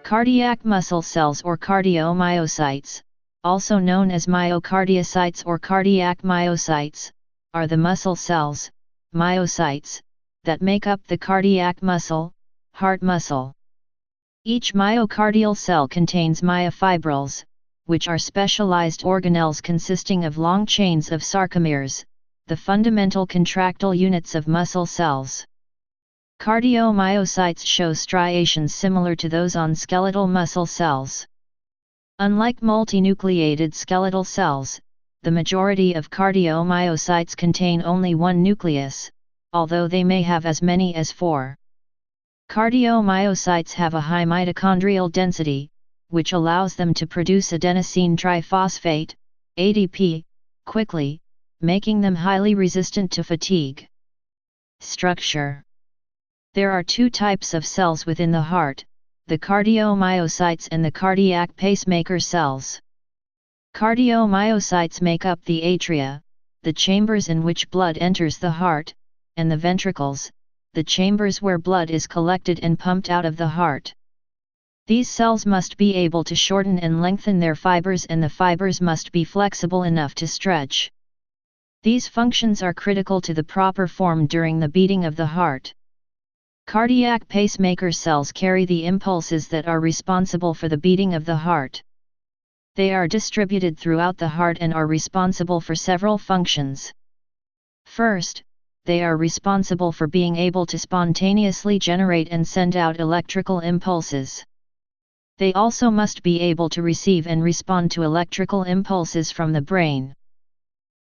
Cardiac muscle cells or cardiomyocytes, also known as myocardiocytes or cardiac myocytes, are the muscle cells, myocytes, that make up the cardiac muscle, heart muscle. Each myocardial cell contains myofibrils, which are specialized organelles consisting of long chains of sarcomeres, the fundamental contractile units of muscle cells. Cardiomyocytes show striations similar to those on skeletal muscle cells. Unlike multinucleated skeletal cells, the majority of cardiomyocytes contain only one nucleus, although they may have as many as 4. Cardiomyocytes have a high mitochondrial density, which allows them to produce adenosine triphosphate, ADP, quickly, making them highly resistant to fatigue. Structure. There are two types of cells within the heart, the cardiomyocytes and the cardiac pacemaker cells. Cardiomyocytes make up the atria, the chambers in which blood enters the heart, and the ventricles, the chambers where blood is collected and pumped out of the heart. These cells must be able to shorten and lengthen their fibers, and the fibers must be flexible enough to stretch. These functions are critical to the proper form during the beating of the heart. Cardiac pacemaker cells carry the impulses that are responsible for the beating of the heart. They are distributed throughout the heart and are responsible for several functions. First, they are responsible for being able to spontaneously generate and send out electrical impulses. They also must be able to receive and respond to electrical impulses from the brain.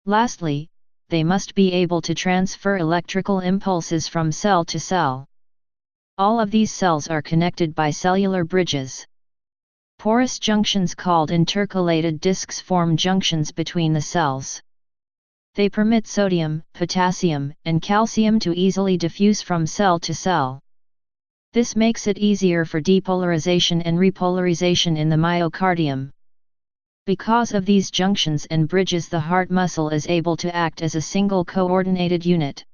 Lastly, they must be able to transfer electrical impulses from cell to cell. All of these cells are connected by cellular bridges. Porous junctions called intercalated discs form junctions between the cells. They permit sodium, potassium, and calcium to easily diffuse from cell to cell. This makes it easier for depolarization and repolarization in the myocardium. Because of these junctions and bridges, the heart muscle is able to act as a single coordinated unit.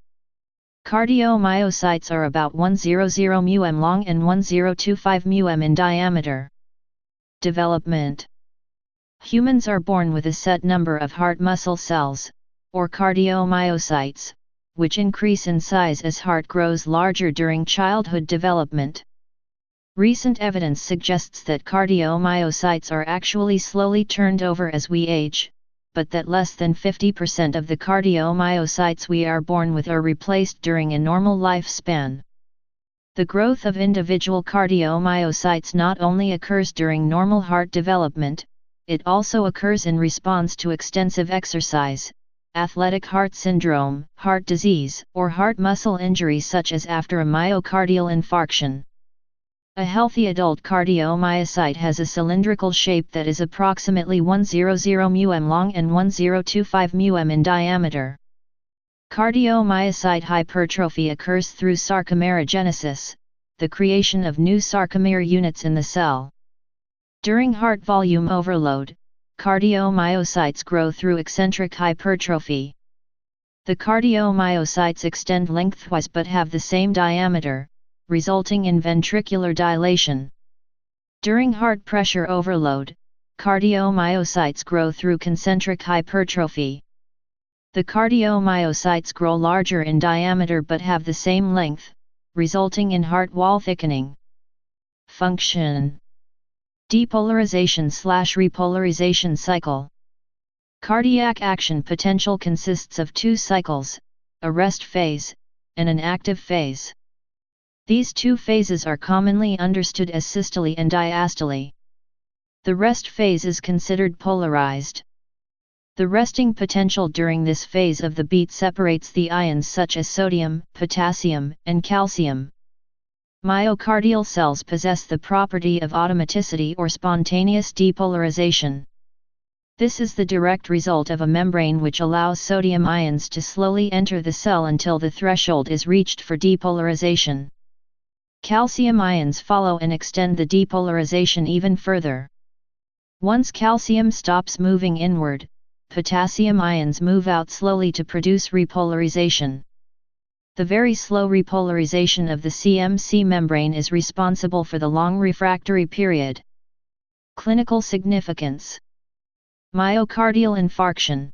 Cardiomyocytes are about 100 μm long and 1025 μm in diameter. Development. Humans are born with a set number of heart muscle cells, or cardiomyocytes, which increase in size as heart grows larger during childhood development. Recent evidence suggests that cardiomyocytes are actually slowly turned over as we age, but that less than 50% of the cardiomyocytes we are born with are replaced during a normal lifespan. The growth of individual cardiomyocytes not only occurs during normal heart development, it also occurs in response to extensive exercise, athletic heart syndrome, heart disease, or heart muscle injury such as after a myocardial infarction. A healthy adult cardiomyocyte has a cylindrical shape that is approximately 100 μm long and 1025 μm in diameter. Cardiomyocyte hypertrophy occurs through sarcomerogenesis, the creation of new sarcomere units in the cell. During heart volume overload, cardiomyocytes grow through eccentric hypertrophy. The cardiomyocytes extend lengthwise but have the same diameter, resulting in ventricular dilation. During heart pressure overload, cardiomyocytes grow through concentric hypertrophy. The cardiomyocytes grow larger in diameter but have the same length, resulting in heart wall thickening. Function. Depolarization/repolarization cycle. Cardiac action potential consists of two cycles, a rest phase, and an active phase. These two phases are commonly understood as systole and diastole. The rest phase is considered polarized. The resting potential during this phase of the beat separates the ions such as sodium, potassium, and calcium. Myocardial cells possess the property of automaticity or spontaneous depolarization. This is the direct result of a membrane which allows sodium ions to slowly enter the cell until the threshold is reached for depolarization. Calcium ions follow and extend the depolarization even further. Once calcium stops moving inward, potassium ions move out slowly to produce repolarization. The very slow repolarization of the CMC membrane is responsible for the long refractory period. Clinical significance. Myocardial infarction.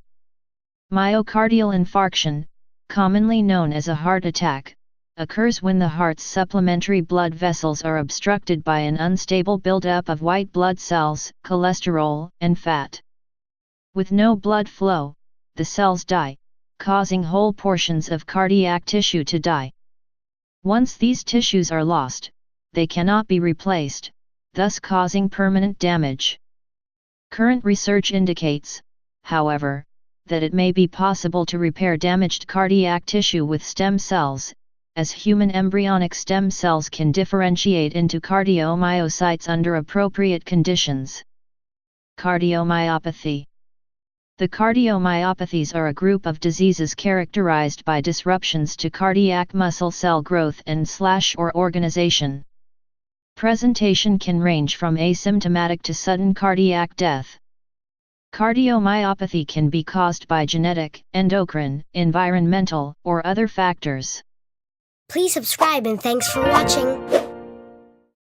Myocardial infarction, commonly known as a heart attack, occurs when the heart's supplementary blood vessels are obstructed by an unstable buildup of white blood cells, cholesterol, and fat. With no blood flow, the cells die, causing whole portions of cardiac tissue to die. Once these tissues are lost, they cannot be replaced, thus causing permanent damage. Current research indicates, however, that it may be possible to repair damaged cardiac tissue with stem cells, as human embryonic stem cells can differentiate into cardiomyocytes under appropriate conditions. Cardiomyopathy. The cardiomyopathies are a group of diseases characterized by disruptions to cardiac muscle cell growth and/or organization. Presentation can range from asymptomatic to sudden cardiac death. Cardiomyopathy can be caused by genetic, endocrine, environmental, or other factors. Please subscribe and thanks for watching.